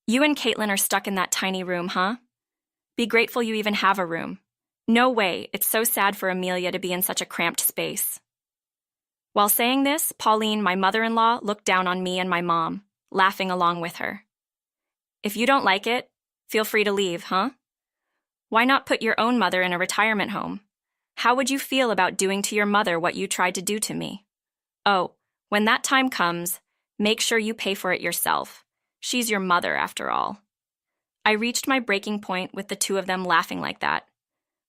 You and Caitlin are stuck in that tiny room, huh? Be grateful you even have a room. No way, it's so sad for Amelia to be in such a cramped space. While saying this, Pauline, my mother-in-law, looked down on me and my mom, laughing along with her. If you don't like it, feel free to leave, huh? Why not put your own mother in a retirement home? How would you feel about doing to your mother what you tried to do to me? Oh, when that time comes, make sure you pay for it yourself. She's your mother, after all. I reached my breaking point with the two of them laughing like that.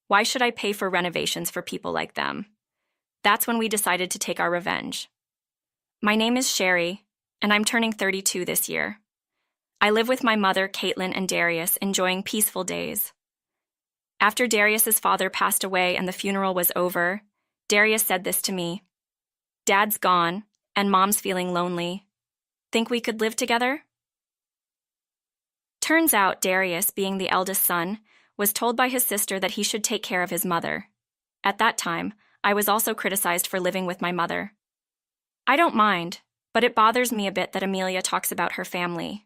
Why should I pay for renovations for people like them? That's when we decided to take our revenge. My name is Sherry, and I'm turning 32 this year. I live with my mother, Caitlin, and Darius, enjoying peaceful days. After Darius's father passed away and the funeral was over, Darius said this to me. Dad's gone, and Mom's feeling lonely. Think we could live together? Turns out Darius, being the eldest son, was told by his sister that he should take care of his mother. At that time, I was also criticized for living with my mother. I don't mind, but it bothers me a bit that Amelia talks about her family.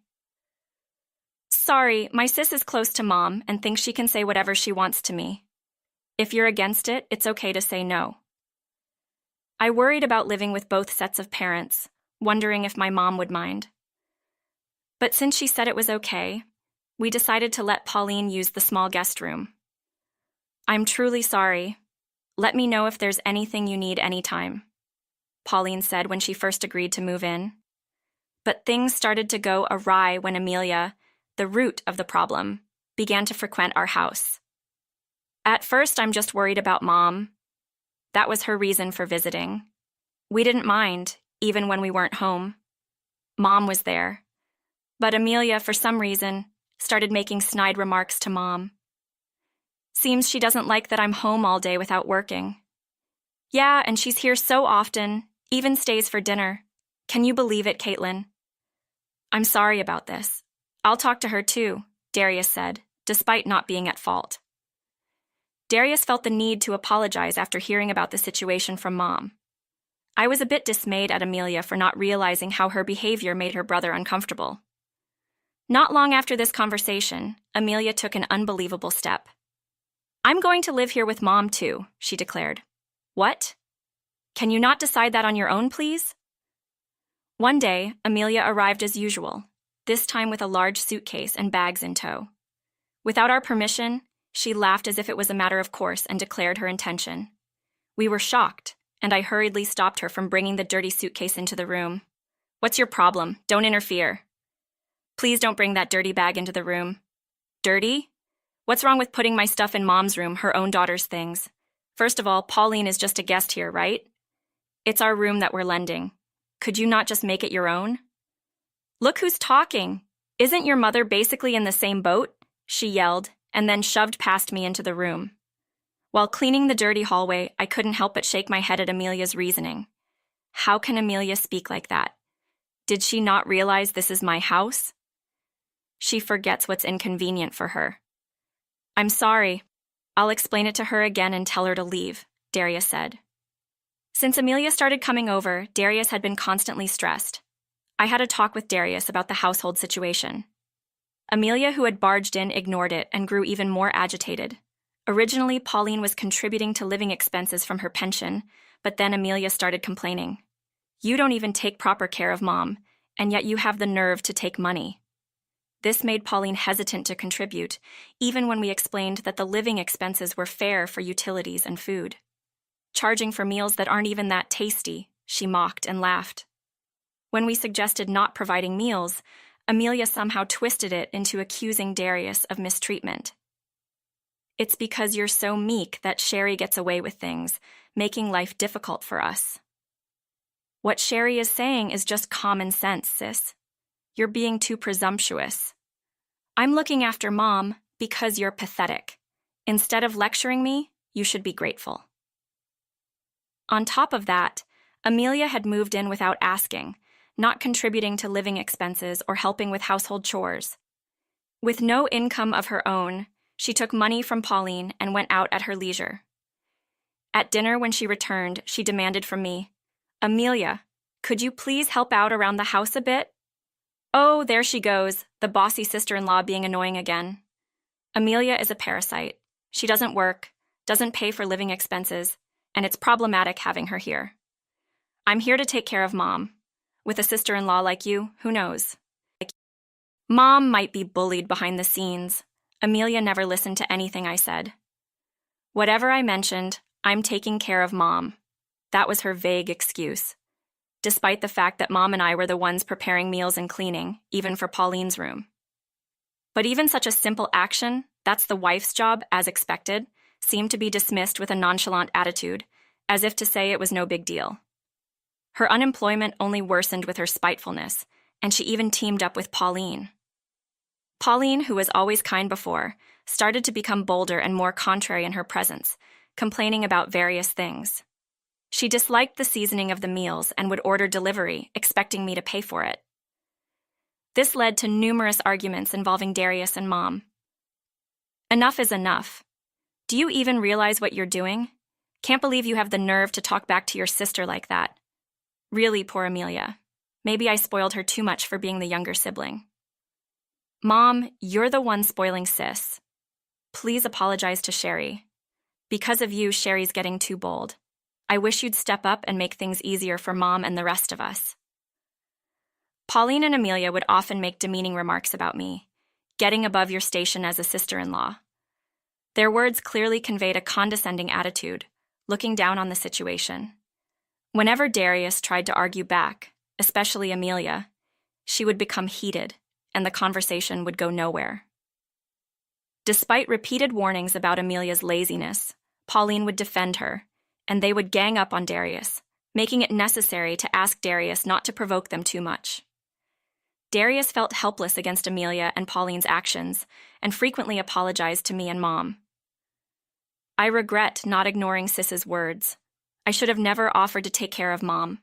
Sorry, my sis is close to Mom and thinks she can say whatever she wants to me. If you're against it, it's okay to say no. I worried about living with both sets of parents, wondering if my mom would mind. But since she said it was okay, we decided to let Pauline use the small guest room. I'm truly sorry. Let me know if there's anything you need anytime, Pauline said when she first agreed to move in. But things started to go awry when Amelia, the root of the problem, began to frequent our house. At first, I'm just worried about Mom. That was her reason for visiting. We didn't mind, even when we weren't home. Mom was there. But Amelia, for some reason, started making snide remarks to Mom. Seems she doesn't like that I'm home all day without working. Yeah, and she's here so often, even stays for dinner. Can you believe it, Caitlin? I'm sorry about this. I'll talk to her too, Darius said, despite not being at fault. Darius felt the need to apologize after hearing about the situation from Mom. I was a bit dismayed at Amelia for not realizing how her behavior made her brother uncomfortable. Not long after this conversation, Amelia took an unbelievable step. I'm going to live here with Mom too, she declared. What? Can you not decide that on your own, please? One day, Amelia arrived as usual, this time with a large suitcase and bags in tow. Without our permission, she laughed as if it was a matter of course and declared her intention. We were shocked, and I hurriedly stopped her from bringing the dirty suitcase into the room. What's your problem? Don't interfere. Please don't bring that dirty bag into the room. Dirty? What's wrong with putting my stuff in Mom's room, her own daughter's things? First of all, Pauline is just a guest here, right? It's our room that we're lending. Could you not just make it your own? Look who's talking. Isn't your mother basically in the same boat? She yelled, and then shoved past me into the room. While cleaning the dirty hallway, I couldn't help but shake my head at Amelia's reasoning. How can Amelia speak like that? Did she not realize this is my house? She forgets what's inconvenient for her. I'm sorry. I'll explain it to her again and tell her to leave, Darius said. Since Amelia started coming over, Darius had been constantly stressed. I had a talk with Darius about the household situation. Amelia, who had barged in, ignored it and grew even more agitated. Originally, Pauline was contributing to living expenses from her pension, but then Amelia started complaining. You don't even take proper care of Mom, and yet you have the nerve to take money. This made Pauline hesitant to contribute, even when we explained that the living expenses were fair for utilities and food. Charging for meals that aren't even that tasty, she mocked and laughed. When we suggested not providing meals, Amelia somehow twisted it into accusing Darius of mistreatment. It's because you're so meek that Sherry gets away with things, making life difficult for us. What Sherry is saying is just common sense, sis. You're being too presumptuous. I'm looking after Mom because you're pathetic. Instead of lecturing me, you should be grateful. On top of that, Amelia had moved in without asking, not contributing to living expenses or helping with household chores. With no income of her own, she took money from Pauline and went out at her leisure. At dinner, when she returned, she demanded from me, Amelia, could you please help out around the house a bit? Oh, there she goes, the bossy sister-in-law being annoying again. Amelia is a parasite. She doesn't work, doesn't pay for living expenses, and it's problematic having her here. I'm here to take care of Mom. With a sister-in-law like you, who knows? Mom might be bullied behind the scenes. Amelia never listened to anything I said. Whatever I mentioned, I'm taking care of Mom. That was her vague excuse, despite the fact that Mom and I were the ones preparing meals and cleaning, even for Pauline's room. But even such a simple action, that's the wife's job, as expected, seemed to be dismissed with a nonchalant attitude, as if to say it was no big deal. Her unemployment only worsened with her spitefulness, and she even teamed up with Pauline. Pauline, who was always kind before, started to become bolder and more contrary in her presence, complaining about various things. She disliked the seasoning of the meals and would order delivery, expecting me to pay for it. This led to numerous arguments involving Darius and Mom. Enough is enough. Do you even realize what you're doing? Can't believe you have the nerve to talk back to your sister like that. Really, poor Amelia. Maybe I spoiled her too much for being the younger sibling. Mom, you're the one spoiling Sis. Please apologize to Sherry. Because of you, Sherry's getting too bold. I wish you'd step up and make things easier for Mom and the rest of us. Pauline and Amelia would often make demeaning remarks about me, getting above your station as a sister-in-law. Their words clearly conveyed a condescending attitude, looking down on the situation. Whenever Darius tried to argue back, especially Amelia, she would become heated, and the conversation would go nowhere. Despite repeated warnings about Amelia's laziness, Pauline would defend her, and they would gang up on Darius, making it necessary to ask Darius not to provoke them too much. Darius felt helpless against Amelia and Pauline's actions, and frequently apologized to me and Mom. I regret not ignoring Sis's words. I should have never offered to take care of Mom.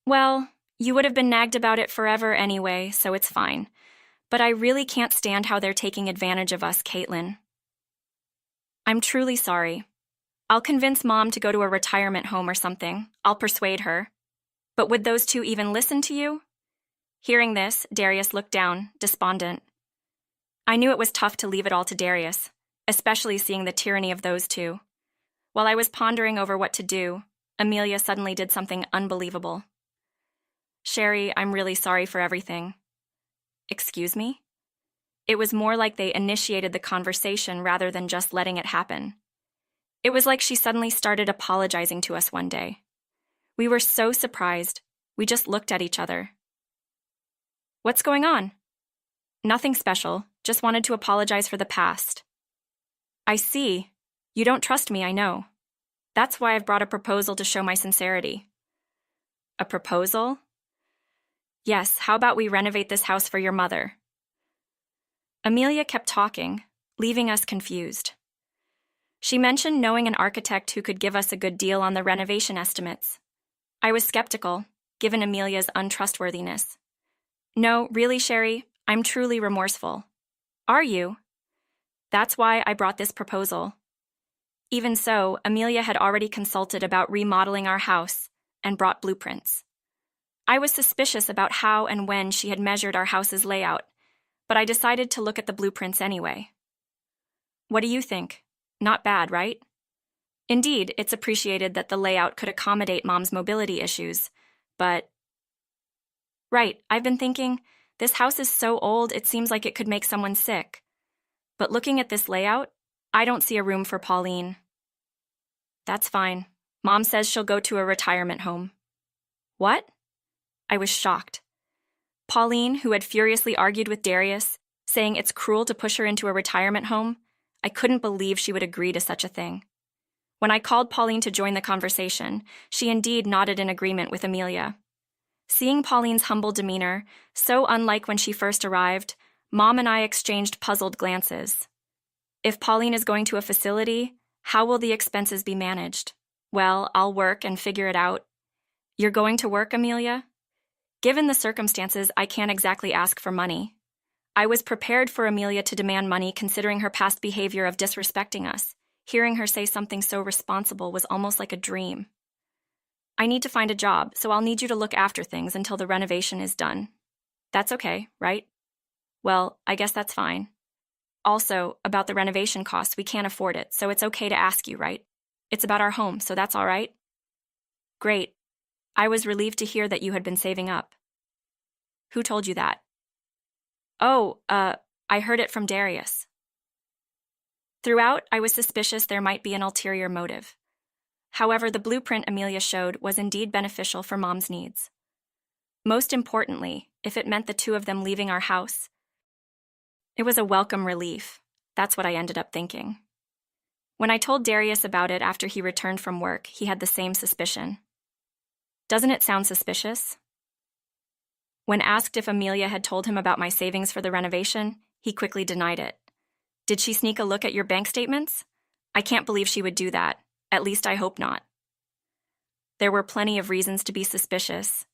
Well, you would have been nagged about it forever anyway, so it's fine. But I really can't stand how they're taking advantage of us, Caitlin. I'm truly sorry. I'll convince Mom to go to a retirement home or something. I'll persuade her. But would those two even listen to you? Hearing this, Darius looked down, despondent. I knew it was tough to leave it all to Darius, especially seeing the tyranny of those two. While I was pondering over what to do, Amelia suddenly did something unbelievable. Sherry, I'm really sorry for everything. Excuse me? It was more like they initiated the conversation rather than just letting it happen. It was like she suddenly started apologizing to us one day. We were so surprised, we just looked at each other. What's going on? Nothing special, just wanted to apologize for the past. I see. You don't trust me, I know. That's why I've brought a proposal to show my sincerity. A proposal? Yes, how about we renovate this house for your mother? Amelia kept talking, leaving us confused. She mentioned knowing an architect who could give us a good deal on the renovation estimates. I was skeptical, given Amelia's untrustworthiness. No, really, Sherry, I'm truly remorseful. Are you? That's why I brought this proposal. Even so, Amelia had already consulted about remodeling our house and brought blueprints. I was suspicious about how and when she had measured our house's layout, but I decided to look at the blueprints anyway. What do you think? Not bad, right? Indeed, it's appreciated that the layout could accommodate Mom's mobility issues, but... Right, I've been thinking, this house is so old it seems like it could make someone sick. But looking at this layout, I don't see a room for Pauline. That's fine. Mom says she'll go to a retirement home. What? I was shocked. Pauline, who had furiously argued with Darius, saying it's cruel to push her into a retirement home, I couldn't believe she would agree to such a thing. When I called Pauline to join the conversation, she indeed nodded in agreement with Amelia. Seeing Pauline's humble demeanor, so unlike when she first arrived, Mom and I exchanged puzzled glances. If Pauline is going to a facility, how will the expenses be managed? Well, I'll work and figure it out. You're going to work, Amelia? Given the circumstances, I can't exactly ask for money. I was prepared for Amelia to demand money considering her past behavior of disrespecting us. Hearing her say something so responsible was almost like a dream. I need to find a job, so I'll need you to look after things until the renovation is done. That's okay, right? Well, I guess that's fine. Also, about the renovation costs, we can't afford it, so it's okay to ask you, right? It's about our home, so that's all right? Great. I was relieved to hear that you had been saving up. Who told you that? Oh, I heard it from Darius. Throughout, I was suspicious there might be an ulterior motive. However, the blueprint Amelia showed was indeed beneficial for Mom's needs. Most importantly, if it meant the two of them leaving our house, it was a welcome relief. That's what I ended up thinking. When I told Darius about it after he returned from work, he had the same suspicion. Doesn't it sound suspicious? When asked if Amelia had told him about my savings for the renovation, he quickly denied it. Did she sneak a look at your bank statements? I can't believe she would do that. At least I hope not. There were plenty of reasons to be suspicious.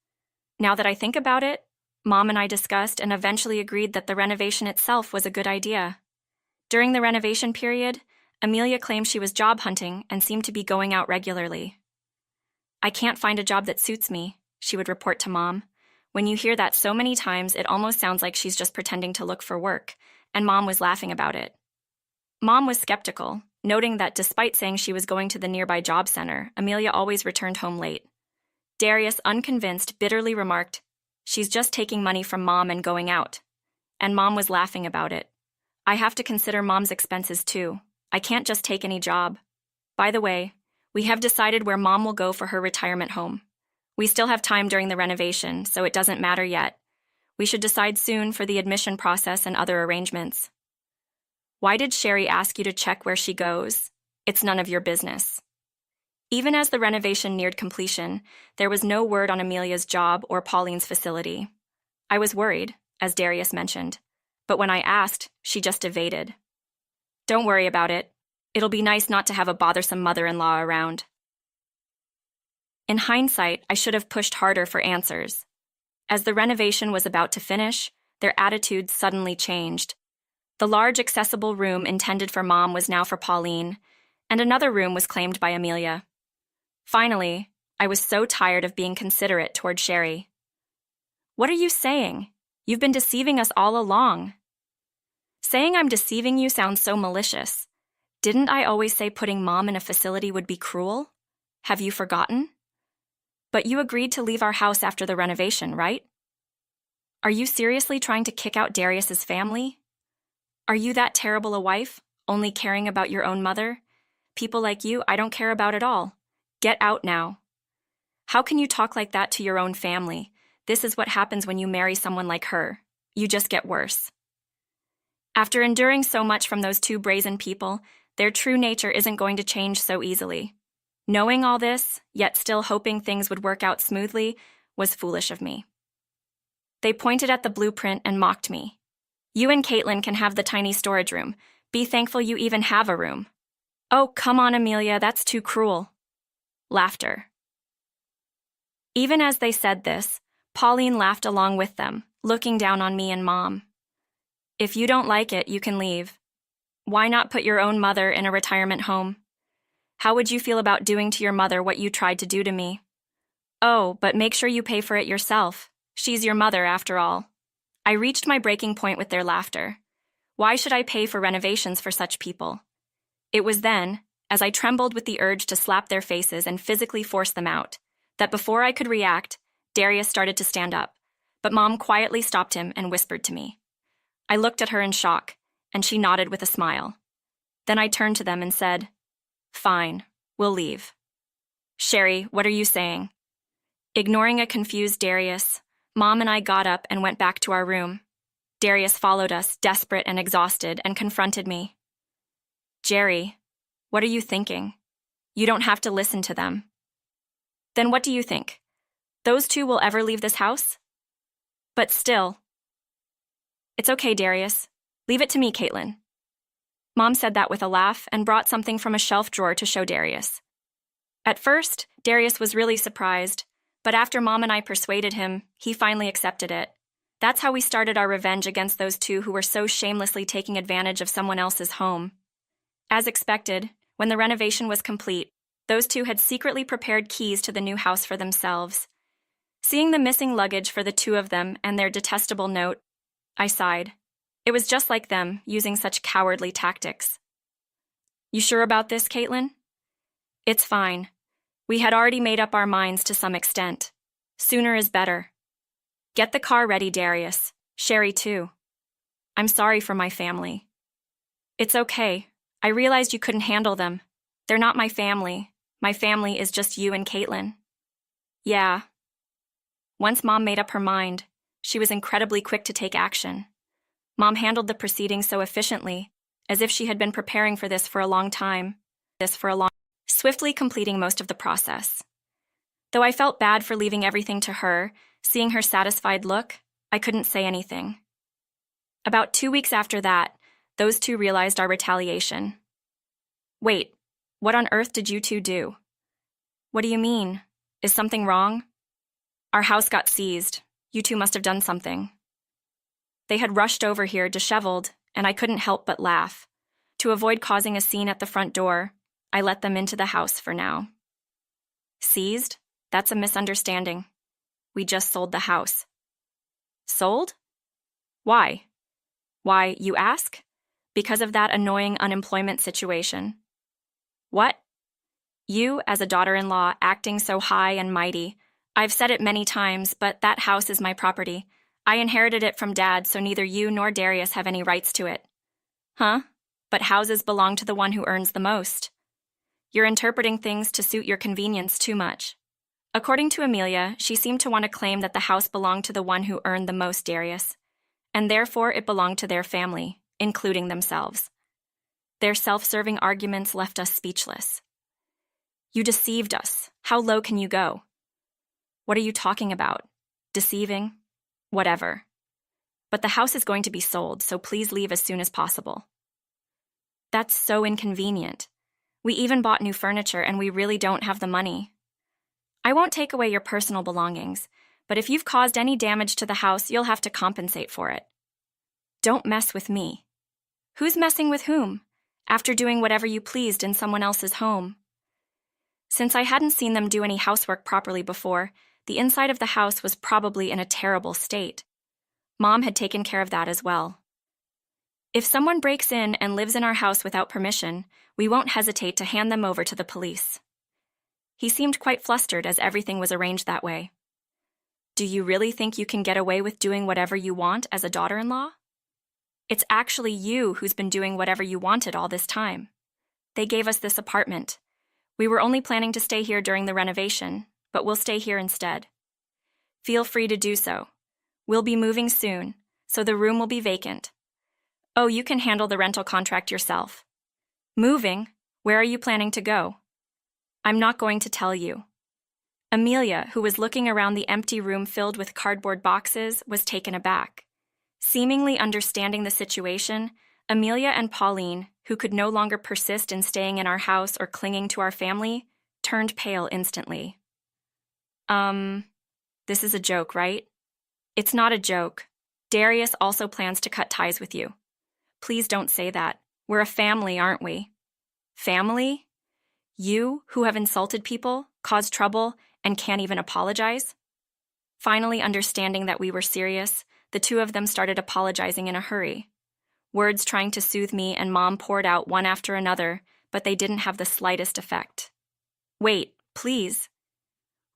Now that I think about it, Mom and I discussed and eventually agreed that the renovation itself was a good idea. During the renovation period, Amelia claimed she was job hunting and seemed to be going out regularly. I can't find a job that suits me, she would report to Mom. When you hear that so many times, it almost sounds like she's just pretending to look for work, and Mom was laughing about it. Mom was skeptical, noting that despite saying she was going to the nearby job center, Amelia always returned home late. Darius, unconvinced, bitterly remarked, "She's just taking money from Mom and going out." And Mom was laughing about it. I have to consider Mom's expenses too. I can't just take any job. By the way, we have decided where Mom will go for her retirement home. We still have time during the renovation, so it doesn't matter yet. We should decide soon for the admission process and other arrangements. Why did Sherry ask you to check where she goes? It's none of your business. Even as the renovation neared completion, there was no word on Amelia's job or Pauline's facility. I was worried, as Darius mentioned, but when I asked, she just evaded. Don't worry about it. It'll be nice not to have a bothersome mother-in-law around. In hindsight, I should have pushed harder for answers. As the renovation was about to finish, their attitudes suddenly changed. The large accessible room intended for Mom was now for Pauline, and another room was claimed by Amelia. Finally, I was so tired of being considerate toward Sherry. What are you saying? You've been deceiving us all along. Saying I'm deceiving you sounds so malicious. Didn't I always say putting Mom in a facility would be cruel? Have you forgotten? But you agreed to leave our house after the renovation, right? Are you seriously trying to kick out Darius's family? Are you that terrible a wife, only caring about your own mother? People like you, I don't care about at all. Get out now. How can you talk like that to your own family? This is what happens when you marry someone like her. You just get worse. After enduring so much from those two brazen people, their true nature isn't going to change so easily. Knowing all this, yet still hoping things would work out smoothly, was foolish of me. They pointed at the blueprint and mocked me. You and Caitlin can have the tiny storage room. Be thankful you even have a room. Oh, come on, Amelia, that's too cruel. Laughter. Even as they said this, Pauline laughed along with them, looking down on me and Mom. If you don't like it, you can leave. Why not put your own mother in a retirement home? How would you feel about doing to your mother what you tried to do to me? Oh, but make sure you pay for it yourself. She's your mother, after all. I reached my breaking point with their laughter. Why should I pay for renovations for such people? It was then, as I trembled with the urge to slap their faces and physically force them out, that before I could react, Darius started to stand up, but Mom quietly stopped him and whispered to me. I looked at her in shock, and she nodded with a smile. Then I turned to them and said, Fine, we'll leave. Sherry, what are you saying? Ignoring a confused Darius, Mom and I got up and went back to our room. Darius followed us, desperate and exhausted, and confronted me. Jerry, what are you thinking? You don't have to listen to them. Then what do you think? Those two will ever leave this house? But still. It's okay, Darius. Leave it to me, Caitlin. Mom said that with a laugh and brought something from a shelf drawer to show Darius. At first, Darius was really surprised, but after Mom and I persuaded him, he finally accepted it. That's how we started our revenge against those two who were so shamelessly taking advantage of someone else's home. As expected, when the renovation was complete, those two had secretly prepared keys to the new house for themselves. Seeing the missing luggage for the two of them and their detestable note, I sighed. It was just like them, using such cowardly tactics. You sure about this, Caitlin? It's fine. We had already made up our minds to some extent. Sooner is better. Get the car ready, Darius. Sherry, too. I'm sorry for my family. It's okay. I realized you couldn't handle them. They're not my family. My family is just you and Caitlin. Yeah. Once Mom made up her mind, she was incredibly quick to take action. Mom handled the proceedings so efficiently, as if she had been preparing for this for a long time. Swiftly completing most of the process. Though I felt bad for leaving everything to her, seeing her satisfied look, I couldn't say anything. About 2 weeks after that, those two realized our retaliation. Wait, what on earth did you two do? What do you mean? Is something wrong? Our house got seized. You two must have done something. They had rushed over here disheveled, and I couldn't help but laugh. To avoid causing a scene at the front door, I let them into the house for now. Seized? That's a misunderstanding. We just sold the house. Sold? Why? Why, you ask? Because of that annoying unemployment situation. What? You, as a daughter-in-law, acting so high and mighty. I've said it many times, but that house is my property. I inherited it from Dad, so neither you nor Darius have any rights to it. Huh? But houses belong to the one who earns the most. You're interpreting things to suit your convenience too much. According to Amelia, she seemed to want to claim that the house belonged to the one who earned the most, Darius, and therefore it belonged to their family, including themselves. Their self-serving arguments left us speechless. You deceived us. How low can you go? What are you talking about? Deceiving? Whatever. But the house is going to be sold, so please leave as soon as possible. That's so inconvenient. We even bought new furniture and we really don't have the money. I won't take away your personal belongings, but if you've caused any damage to the house, you'll have to compensate for it. Don't mess with me. Who's messing with whom? After doing whatever you pleased in someone else's home. Since I hadn't seen them do any housework properly before, the inside of the house was probably in a terrible state. Mom had taken care of that as well. If someone breaks in and lives in our house without permission, we won't hesitate to hand them over to the police. He seemed quite flustered as everything was arranged that way. Do you really think you can get away with doing whatever you want as a daughter-in-law? It's actually you who's been doing whatever you wanted all this time. They gave us this apartment. We were only planning to stay here during the renovation, but we'll stay here instead. Feel free to do so. We'll be moving soon, so the room will be vacant. Oh, you can handle the rental contract yourself. Moving? Where are you planning to go? I'm not going to tell you. Amelia, who was looking around the empty room filled with cardboard boxes, was taken aback. Seemingly understanding the situation, Amelia and Pauline, who could no longer persist in staying in our house or clinging to our family, turned pale instantly. This is a joke, right? It's not a joke. Darius also plans to cut ties with you. Please don't say that. We're a family, aren't we? Family? You, who have insulted people, caused trouble, and can't even apologize? Finally understanding that we were serious, the two of them started apologizing in a hurry. Words trying to soothe me and Mom poured out one after another, but they didn't have the slightest effect. Wait, please.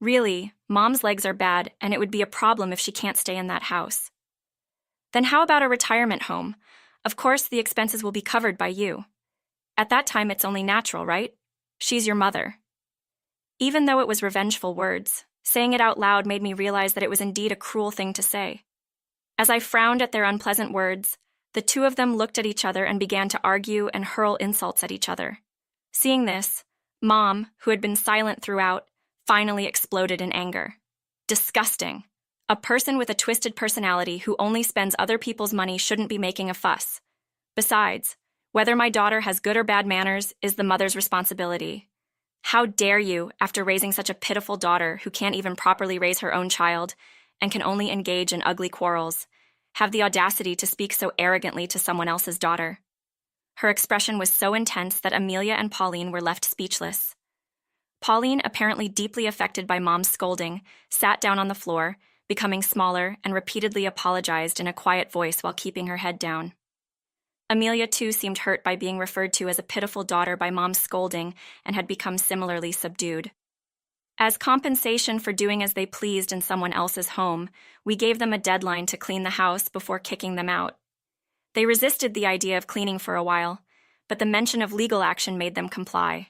Really, Mom's legs are bad, and it would be a problem if she can't stay in that house. Then how about a retirement home? Of course, the expenses will be covered by you. At that time, it's only natural, right? She's your mother. Even though it was revengeful words, saying it out loud made me realize that it was indeed a cruel thing to say. As I frowned at their unpleasant words, the two of them looked at each other and began to argue and hurl insults at each other. Seeing this, Mom, who had been silent throughout, finally exploded in anger. Disgusting. A person with a twisted personality who only spends other people's money shouldn't be making a fuss. Besides, whether my daughter has good or bad manners is the mother's responsibility. How dare you, after raising such a pitiful daughter who can't even properly raise her own child and can only engage in ugly quarrels, have the audacity to speak so arrogantly to someone else's daughter? Her expression was so intense that Amelia and Pauline were left speechless. Pauline, apparently deeply affected by Mom's scolding, sat down on the floor, becoming smaller, and repeatedly apologized in a quiet voice while keeping her head down. Amelia, too, seemed hurt by being referred to as a pitiful daughter by Mom's scolding and had become similarly subdued. As compensation for doing as they pleased in someone else's home, we gave them a deadline to clean the house before kicking them out. They resisted the idea of cleaning for a while, but the mention of legal action made them comply.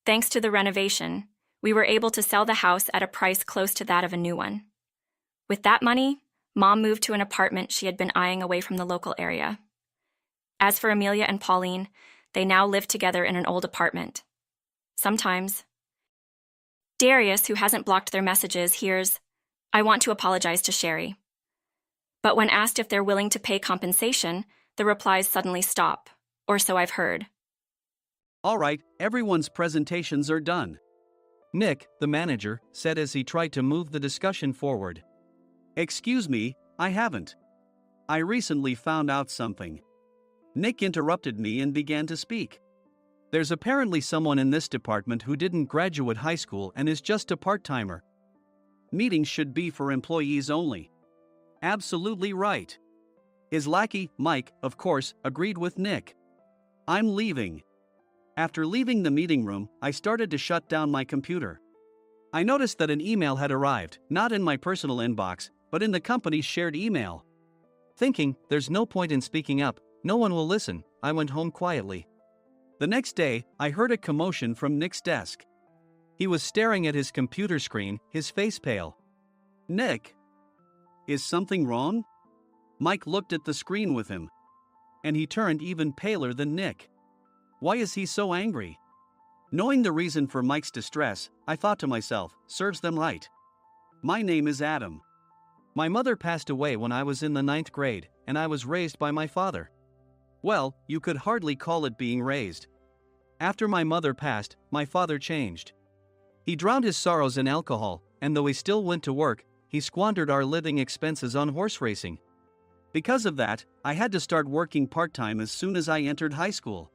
Thanks to the renovation, we were able to sell the house at a price close to that of a new one. With that money, Mom moved to an apartment she had been eyeing away from the local area. As for Amelia and Pauline, they now live together in an old apartment. Sometimes, Darius, who hasn't blocked their messages, hears, "I want to apologize to Sherry." But when asked if they're willing to pay compensation, the replies suddenly stop, or so I've heard. All right, everyone's presentations are done, Nick, the manager, said as he tried to move the discussion forward. Excuse me, I haven't. I recently found out something. Nick interrupted me and began to speak. There's apparently someone in this department who didn't graduate high school and is just a part-timer. Meetings should be for employees only. Absolutely right. His lackey, Mike, of course, agreed with Nick. I'm leaving. After leaving the meeting room, I started to shut down my computer. I noticed that an email had arrived, not in my personal inbox, but in the company's shared email. Thinking, there's no point in speaking up, no one will listen, I went home quietly. The next day, I heard a commotion from Nick's desk. He was staring at his computer screen, his face pale. Nick? Is something wrong? Mike looked at the screen with him. And he turned even paler than Nick. Why is he so angry? Knowing the reason for Mike's distress, I thought to myself, serves them right. My name is Adam. My mother passed away when I was in the 9th grade, and I was raised by my father. Well, you could hardly call it being raised. After my mother passed, my father changed. He drowned his sorrows in alcohol, and though he still went to work, he squandered our living expenses on horse racing. Because of that, I had to start working part-time as soon as I entered high school.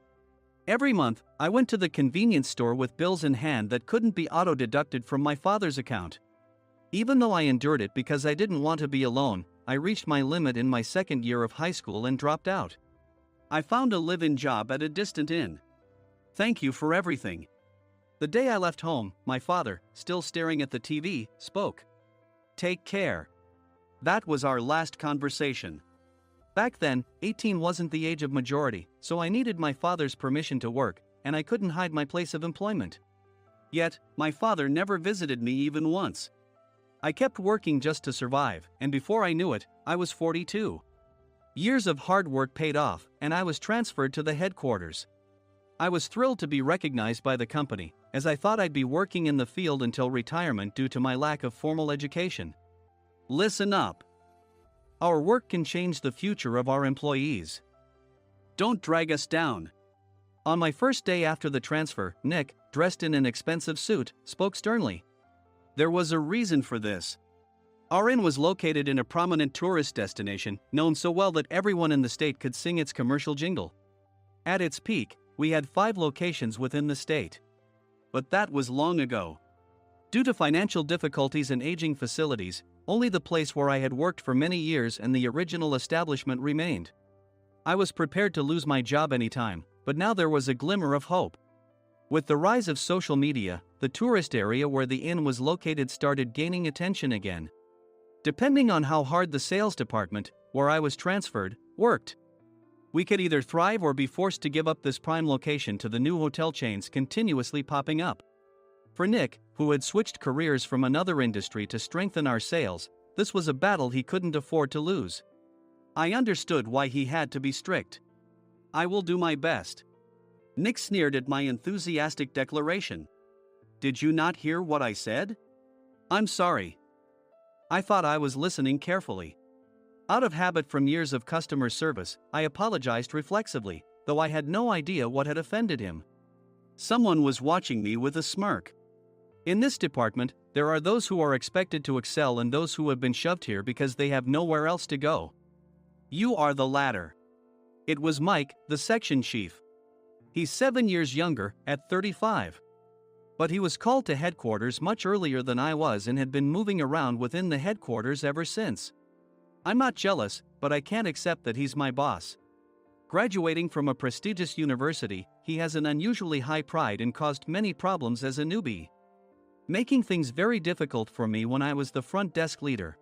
Every month, I went to the convenience store with bills in hand that couldn't be auto-deducted from my father's account. Even though I endured it because I didn't want to be alone, I reached my limit in my second year of high school and dropped out. I found a live-in job at a distant inn. Thank you for everything. The day I left home, my father, still staring at the TV, spoke. Take care. That was our last conversation. Back then, 18 wasn't the age of majority, so I needed my father's permission to work, and I couldn't hide my place of employment. Yet, my father never visited me even once. I kept working just to survive, and before I knew it, I was 42. Years of hard work paid off, and I was transferred to the headquarters. I was thrilled to be recognized by the company, as I thought I'd be working in the field until retirement due to my lack of formal education. Listen up. Our work can change the future of our employees. Don't drag us down. On my first day after the transfer, Nick, dressed in an expensive suit, spoke sternly. There was a reason for this. Our inn was located in a prominent tourist destination, known so well that everyone in the state could sing its commercial jingle. At its peak, we had 5 locations within the state. But that was long ago. Due to financial difficulties and aging facilities, only the place where I had worked for many years and the original establishment remained. I was prepared to lose my job anytime, but now there was a glimmer of hope. With the rise of social media, the tourist area where the inn was located started gaining attention again. Depending on how hard the sales department, where I was transferred, worked, we could either thrive or be forced to give up this prime location to the new hotel chains continuously popping up. For Nick, who had switched careers from another industry to strengthen our sales, this was a battle he couldn't afford to lose. I understood why he had to be strict. I will do my best. Nick sneered at my enthusiastic declaration. Did you not hear what I said? I'm sorry. I thought I was listening carefully. Out of habit from years of customer service, I apologized reflexively, though I had no idea what had offended him. Someone was watching me with a smirk. In this department, there are those who are expected to excel and those who have been shoved here because they have nowhere else to go. You are the latter. It was Mike, the section chief. He's 7 years younger, at 35. But he was called to headquarters much earlier than I was and had been moving around within the headquarters ever since. I'm not jealous, but I can't accept that he's my boss. Graduating from a prestigious university, he has an unusually high pride and caused many problems as a newbie, making things very difficult for me when I was the front desk leader.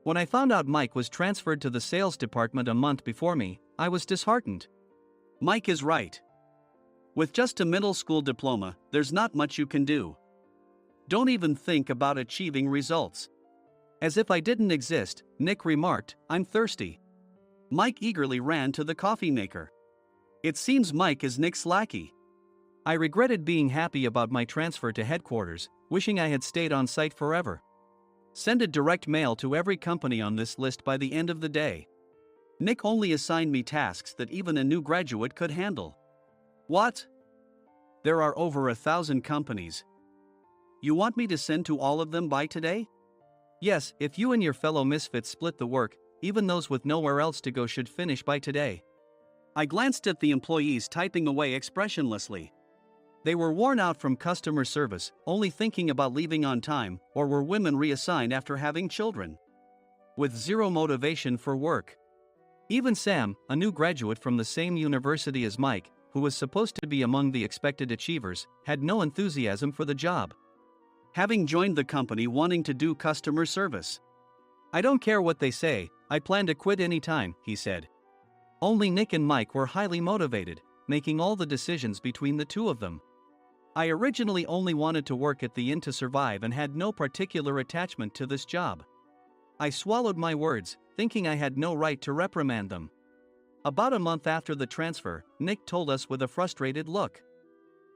When I found out Mike was transferred to the sales department a month before me, I was disheartened. Mike is right. With just a middle school diploma, there's not much you can do. Don't even think about achieving results. As if I didn't exist, Nick remarked, "I'm thirsty." Mike eagerly ran to the coffee maker. It seems Mike is Nick's lackey. I regretted being happy about my transfer to headquarters, wishing I had stayed on site forever. Send a direct mail to every company on this list by the end of the day. Nick only assigned me tasks that even a new graduate could handle. What? There are over 1,000 companies. You want me to send to all of them by today? Yes, if you and your fellow misfits split the work, even those with nowhere else to go should finish by today. I glanced at the employees typing away expressionlessly. They were worn out from customer service, only thinking about leaving on time, or were women reassigned after having children, with zero motivation for work. Even Sam, a new graduate from the same university as Mike, who was supposed to be among the expected achievers, had no enthusiasm for the job, having joined the company wanting to do customer service. "I don't care what they say, I plan to quit anytime," he said. Only Nick and Mike were highly motivated, making all the decisions between the two of them. I originally only wanted to work at the inn to survive and had no particular attachment to this job. I swallowed my words, thinking I had no right to reprimand them. About a month after the transfer, Nick told us with a frustrated look,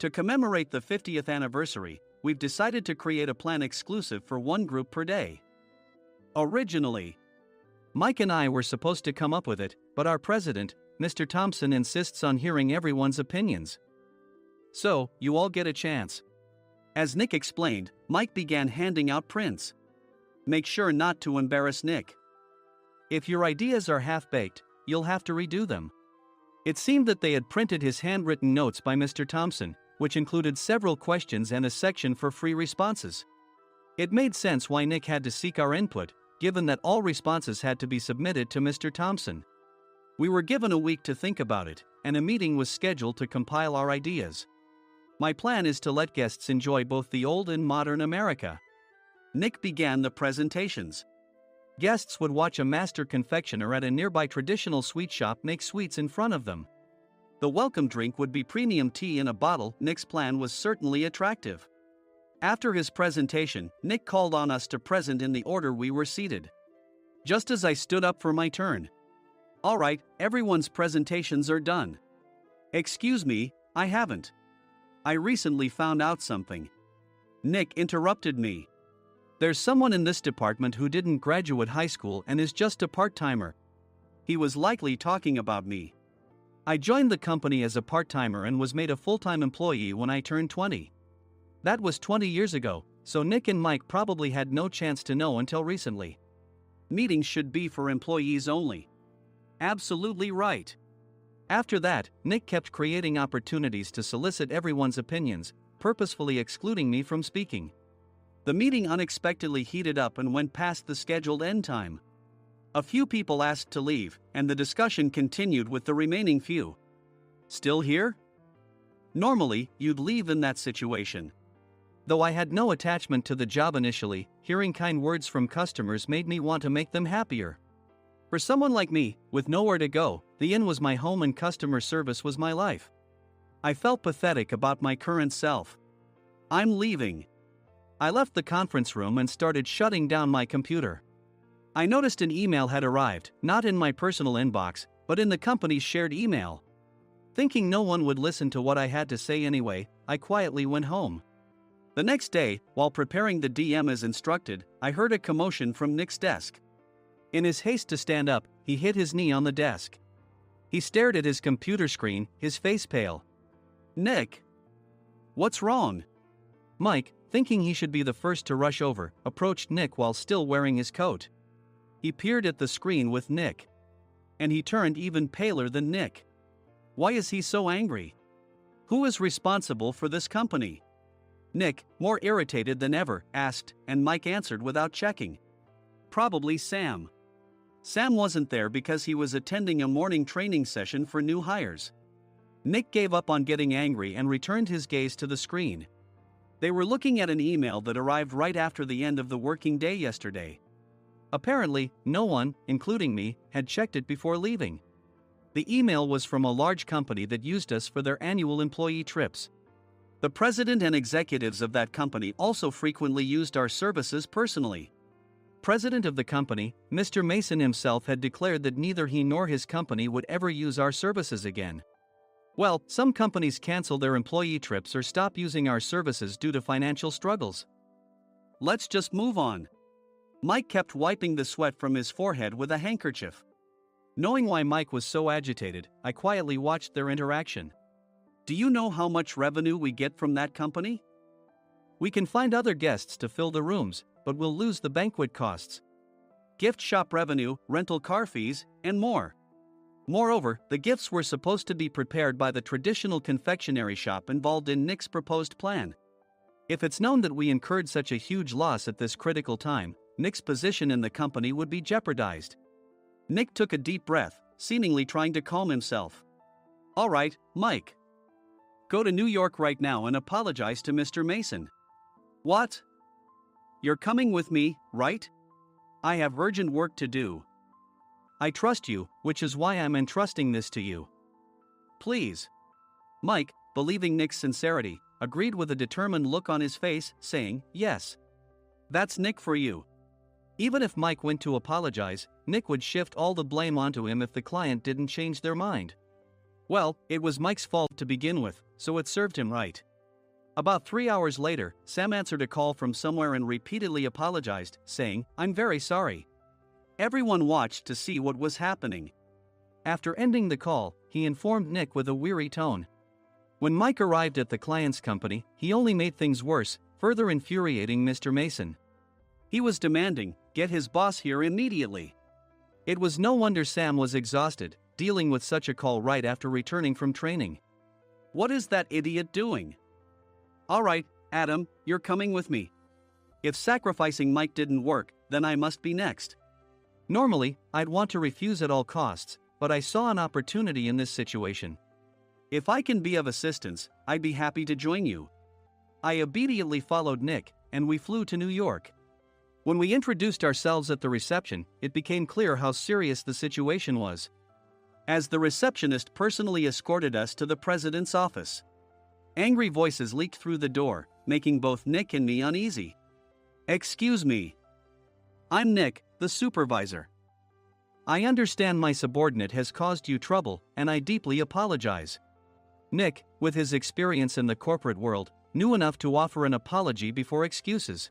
"To commemorate the 50th anniversary, we've decided to create a plan exclusive for one group per day." Originally, Mike and I were supposed to come up with it, but our president, Mr. Thompson, insists on hearing everyone's opinions. "So, you all get a chance." As Nick explained, Mike began handing out prints. "Make sure not to embarrass Nick. If your ideas are half-baked, you'll have to redo them." It seemed that they had printed his handwritten notes by Mr. Thompson, which included several questions and a section for free responses. It made sense why Nick had to seek our input, given that all responses had to be submitted to Mr. Thompson. We were given a week to think about it, and a meeting was scheduled to compile our ideas. My plan is to let guests enjoy both the old and modern America. Nick began the presentations. Guests would watch a master confectioner at a nearby traditional sweet shop make sweets in front of them. The welcome drink would be premium tea in a bottle. Nick's plan was certainly attractive. After his presentation, Nick called on us to present in the order we were seated. Just as I stood up for my turn. "All right, everyone's presentations are done." "Excuse me, I haven't. I recently found out something." Nick interrupted me. "There's someone in this department who didn't graduate high school and is just a part-timer." He was likely talking about me. I joined the company as a part-timer and was made a full-time employee when I turned 20. That was 20 years ago, so Nick and Mike probably had no chance to know until recently. Meetings should be for employees only. Absolutely right. After that, Nick kept creating opportunities to solicit everyone's opinions, purposefully excluding me from speaking. The meeting unexpectedly heated up and went past the scheduled end time. A few people asked to leave, and the discussion continued with the remaining few. "Still here?" Normally, you'd leave in that situation. Though I had no attachment to the job initially, hearing kind words from customers made me want to make them happier. For someone like me, with nowhere to go, the inn was my home and customer service was my life. I felt pathetic about my current self. "I'm leaving." I left the conference room and started shutting down my computer. I noticed an email had arrived, not in my personal inbox, but in the company's shared email. Thinking no one would listen to what I had to say anyway, I quietly went home. The next day, while preparing the DM as instructed, I heard a commotion from Nick's desk. In his haste to stand up, he hit his knee on the desk. He stared at his computer screen, his face pale. "Nick, what's wrong?" Mike, thinking he should be the first to rush over, approached Nick while still wearing his coat. He peered at the screen with Nick. And he turned even paler than Nick. Why is he so angry? Who is responsible for this company? Nick, more irritated than ever, asked, and Mike answered without checking. Probably Sam. Sam wasn't there because he was attending a morning training session for new hires. Nick gave up on getting angry and returned his gaze to the screen. They were looking at an email that arrived right after the end of the working day yesterday. Apparently, no one, including me, had checked it before leaving. The email was from a large company that used us for their annual employee trips. The president and executives of that company also frequently used our services personally. President of the company, Mr. Mason himself, had declared that neither he nor his company would ever use our services again. Well, some companies cancel their employee trips or stop using our services due to financial struggles. Let's just move on. Mike kept wiping the sweat from his forehead with a handkerchief. Knowing why Mike was so agitated, I quietly watched their interaction. Do you know how much revenue we get from that company? We can find other guests to fill the rooms, but we'll lose the banquet costs, gift shop revenue, rental car fees, and more. Moreover, the gifts were supposed to be prepared by the traditional confectionery shop involved in Nick's proposed plan. If it's known that we incurred such a huge loss at this critical time, Nick's position in the company would be jeopardized. Nick took a deep breath, seemingly trying to calm himself. All right, Mike. Go to New York right now and apologize to Mr. Mason. What? You're coming with me, right? I have urgent work to do. I trust you, which is why I'm entrusting this to you. Please. Mike, believing Nick's sincerity, agreed with a determined look on his face, saying, yes. That's Nick for you. Even if Mike went to apologize, Nick would shift all the blame onto him if the client didn't change their mind. Well, it was Mike's fault to begin with, so it served him right. About 3 hours later, Sam answered a call from somewhere and repeatedly apologized, saying, I'm very sorry. Everyone watched to see what was happening. After ending the call, he informed Nick with a weary tone. When Mike arrived at the client's company, he only made things worse, further infuriating Mr. Mason. He was demanding, get his boss here immediately. It was no wonder Sam was exhausted, dealing with such a call right after returning from training. What is that idiot doing? All right, Adam, you're coming with me. If sacrificing Mike didn't work, then I must be next. Normally, I'd want to refuse at all costs, but I saw an opportunity in this situation. If I can be of assistance, I'd be happy to join you. I immediately followed Nick, and we flew to New York. When we introduced ourselves at the reception, it became clear how serious the situation was, as the receptionist personally escorted us to the president's office. Angry voices leaked through the door, making both Nick and me uneasy. Excuse me. I'm Nick, the supervisor. I understand my subordinate has caused you trouble, and I deeply apologize. Nick, with his experience in the corporate world, knew enough to offer an apology before excuses.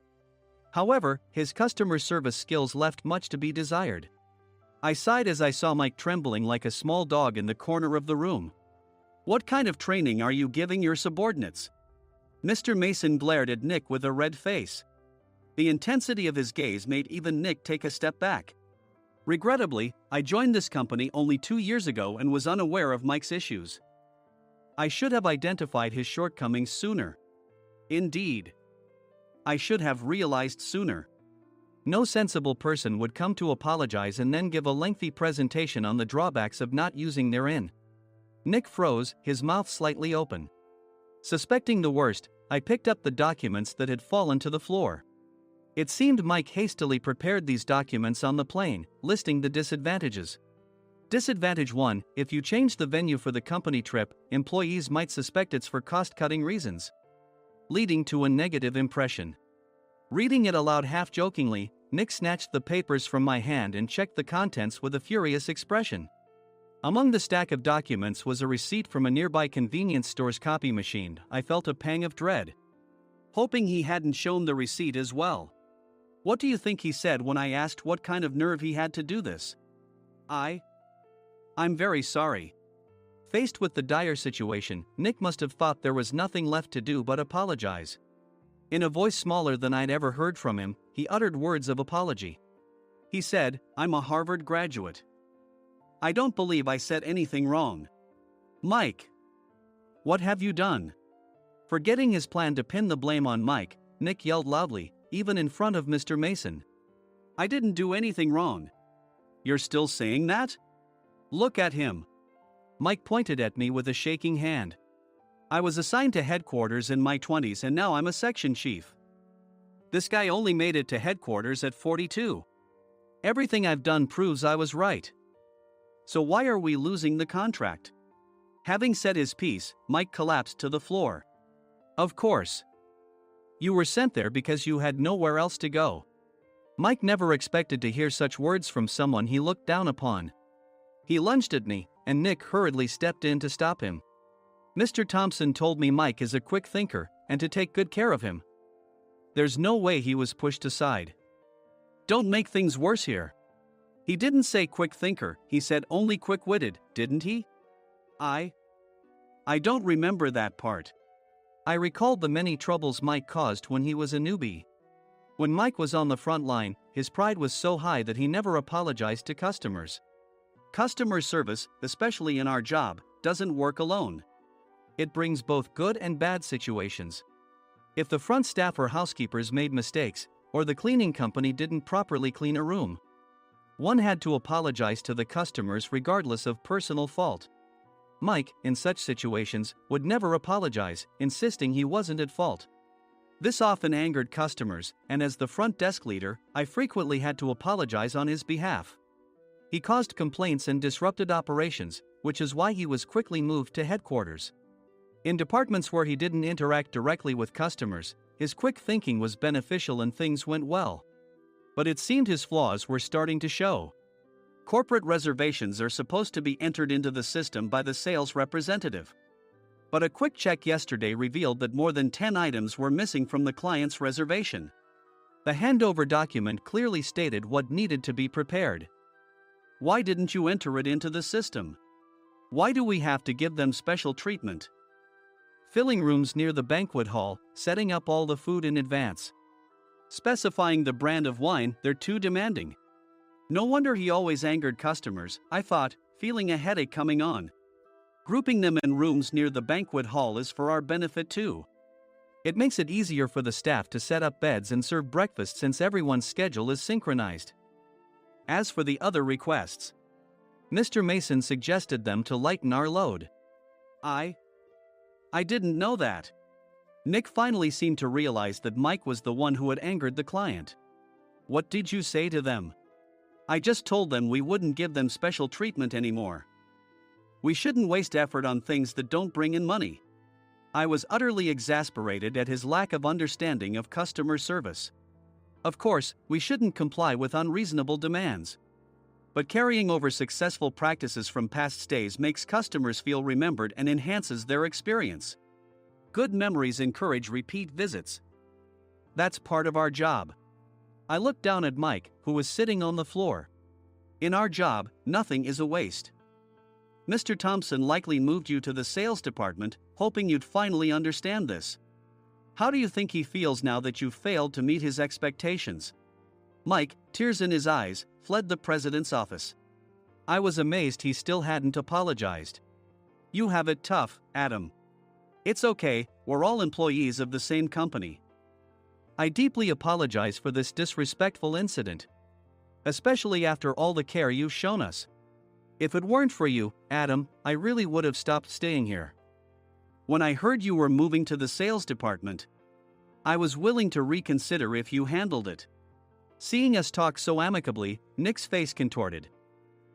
However, his customer service skills left much to be desired. I sighed as I saw Mike trembling like a small dog in the corner of the room. What kind of training are you giving your subordinates? Mr. Mason glared at Nick with a red face. The intensity of his gaze made even Nick take a step back. Regrettably, I joined this company only 2 years ago and was unaware of Mike's issues. I should have identified his shortcomings sooner. Indeed. I should have realized sooner. No sensible person would come to apologize and then give a lengthy presentation on the drawbacks of not using their in. Nick froze, his mouth slightly open. Suspecting the worst, I picked up the documents that had fallen to the floor. It seemed Mike hastily prepared these documents on the plane, listing the disadvantages. Disadvantage 1: if you change the venue for the company trip, employees might suspect it's for cost-cutting reasons, leading to a negative impression. Reading it aloud half-jokingly, Nick snatched the papers from my hand and checked the contents with a furious expression. Among the stack of documents was a receipt from a nearby convenience store's copy machine. I felt a pang of dread, hoping he hadn't shown the receipt as well. What do you think he said when I asked what kind of nerve he had to do this? I'm very sorry. Faced with the dire situation, Nick must have thought there was nothing left to do but apologize. In a voice smaller than I'd ever heard from him, he uttered words of apology. He said, I'm a Harvard graduate. I don't believe I said anything wrong. Mike. What have you done? Forgetting his plan to pin the blame on Mike, Nick yelled loudly, even in front of Mr. Mason. "I didn't do anything wrong." "You're still saying that? Look at him." Mike pointed at me with a shaking hand. "I was assigned to headquarters in my 20s and now I'm a section chief. This guy only made it to headquarters at 42. Everything I've done proves I was right. So why are we losing the contract?" Having said his piece, Mike collapsed to the floor. "Of course. You were sent there because you had nowhere else to go." Mike never expected to hear such words from someone he looked down upon. He lunged at me, and Nick hurriedly stepped in to stop him. "Mr. Thompson told me Mike is a quick thinker, and to take good care of him." There's no way he was pushed aside. "Don't make things worse here. He didn't say quick thinker, he said only quick-witted, didn't he?" I don't remember that part." I recalled the many troubles Mike caused when he was a newbie. When Mike was on the front line, his pride was so high that he never apologized to customers. Customer service, especially in our job, doesn't work alone. It brings both good and bad situations. If the front staff or housekeepers made mistakes, or the cleaning company didn't properly clean a room, one had to apologize to the customers regardless of personal fault. Mike, in such situations, would never apologize, insisting he wasn't at fault. This often angered customers, and as the front desk leader, I frequently had to apologize on his behalf. He caused complaints and disrupted operations, which is why he was quickly moved to headquarters. In departments where he didn't interact directly with customers, his quick thinking was beneficial and things went well. But it seemed his flaws were starting to show. Corporate reservations are supposed to be entered into the system by the sales representative. But a quick check yesterday revealed that more than 10 items were missing from the client's reservation. The handover document clearly stated what needed to be prepared. Why didn't you enter it into the system? Why do we have to give them special treatment? Filling rooms near the banquet hall, setting up all the food in advance. Specifying the brand of wine, they're too demanding. No wonder he always angered customers, I thought, feeling a headache coming on. Grouping them in rooms near the banquet hall is for our benefit too. It makes it easier for the staff to set up beds and serve breakfast since everyone's schedule is synchronized. As for the other requests, Mr. Mason suggested them to lighten our load. I didn't know that. Nick finally seemed to realize that Mike was the one who had angered the client. What did you say to them? I just told them we wouldn't give them special treatment anymore. We shouldn't waste effort on things that don't bring in money. I was utterly exasperated at his lack of understanding of customer service. Of course, we shouldn't comply with unreasonable demands. But carrying over successful practices from past stays makes customers feel remembered and enhances their experience. Good memories encourage repeat visits. That's part of our job. I looked down at Mike, who was sitting on the floor. In our job, nothing is a waste. Mr. Thompson likely moved you to the sales department, hoping you'd finally understand this. How do you think he feels now that you've failed to meet his expectations? Mike, tears in his eyes, fled the president's office. I was amazed he still hadn't apologized. You have it tough, Adam. It's okay, we're all employees of the same company. I deeply apologize for this disrespectful incident. Especially after all the care you've shown us. If it weren't for you, Adam, I really would have stopped staying here. When I heard you were moving to the sales department, I was willing to reconsider if you handled it. Seeing us talk so amicably, Nick's face contorted.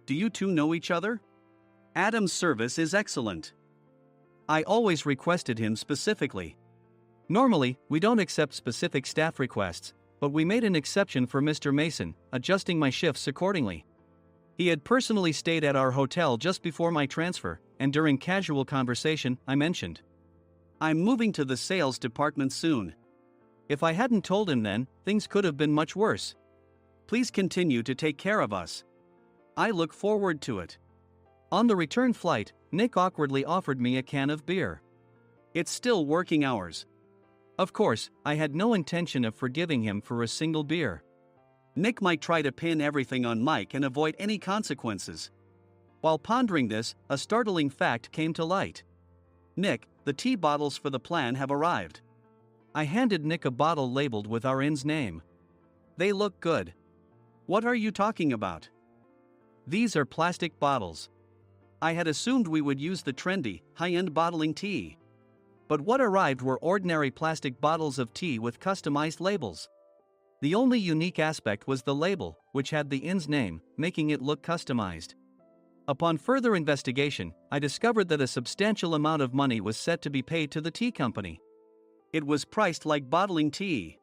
Do you two know each other? Adam's service is excellent. I always requested him specifically. Normally, we don't accept specific staff requests, but we made an exception for Mr. Mason, adjusting my shifts accordingly. He had personally stayed at our hotel just before my transfer, and during casual conversation, I mentioned, I'm moving to the sales department soon. If I hadn't told him then, things could have been much worse. Please continue to take care of us. I look forward to it. On the return flight, Nick awkwardly offered me a can of beer. It's still working hours. Of course, I had no intention of forgiving him for a single beer. Nick might try to pin everything on Mike and avoid any consequences. While pondering this, a startling fact came to light. Nick, the tea bottles for the plan have arrived. I handed Nick a bottle labeled with our inn's name. They look good. What are you talking about? These are plastic bottles. I had assumed we would use the trendy, high-end bottling tea. But what arrived were ordinary plastic bottles of tea with customized labels. The only unique aspect was the label, which had the inn's name, making it look customized. Upon further investigation, I discovered that a substantial amount of money was set to be paid to the tea company. It was priced like bottling tea.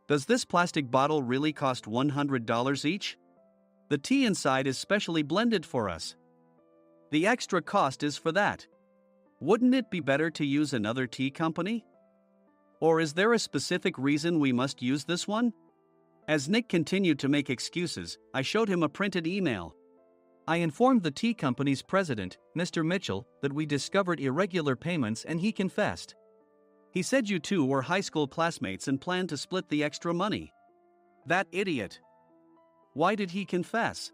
Does this plastic bottle really cost $100 each? The tea inside is specially blended for us. The extra cost is for that. Wouldn't it be better to use another tea company? Or is there a specific reason we must use this one? As Nick continued to make excuses, I showed him a printed email. I informed the tea company's president, Mr. Mitchell, that we discovered irregular payments and he confessed. He said you two were high school classmates and planned to split the extra money. That idiot. Why did he confess?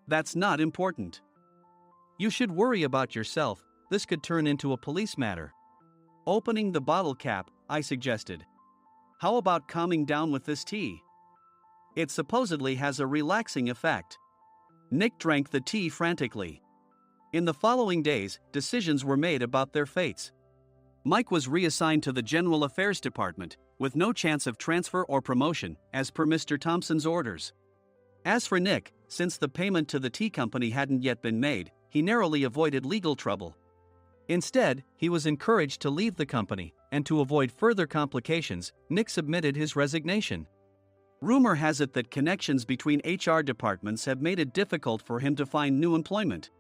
That's not important. You should worry about yourself, this could turn into a police matter. Opening the bottle cap, I suggested. How about calming down with this tea? It supposedly has a relaxing effect. Nick drank the tea frantically. In the following days, decisions were made about their fates. Mike was reassigned to the General Affairs Department, with no chance of transfer or promotion, as per Mr. Thompson's orders. As for Nick, since the payment to the tea company hadn't yet been made, he narrowly avoided legal trouble. Instead, he was encouraged to leave the company, and to avoid further complications, Nick submitted his resignation. Rumor has it that connections between HR departments have made it difficult for him to find new employment.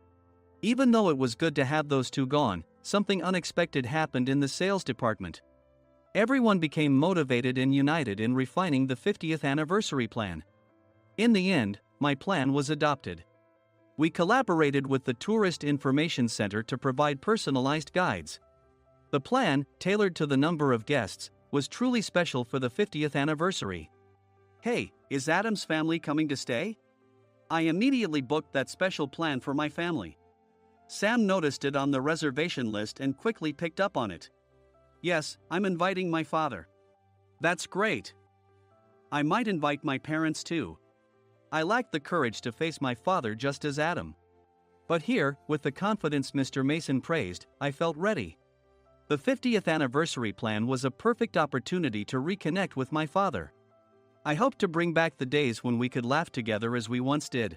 Even though it was good to have those two gone, something unexpected happened in the sales department. Everyone became motivated and united in refining the 50th anniversary plan. In the end, my plan was adopted. We collaborated with the Tourist Information Center to provide personalized guides. The plan, tailored to the number of guests, was truly special for the 50th anniversary. Hey, is Adam's family coming to stay? I immediately booked that special plan for my family. Sam noticed it on the reservation list and quickly picked up on it. Yes, I'm inviting my father. That's great. I might invite my parents too. I lacked the courage to face my father just as Adam. But here, with the confidence Mr. Mason praised, I felt ready. The 50th anniversary plan was a perfect opportunity to reconnect with my father. I hoped to bring back the days when we could laugh together as we once did.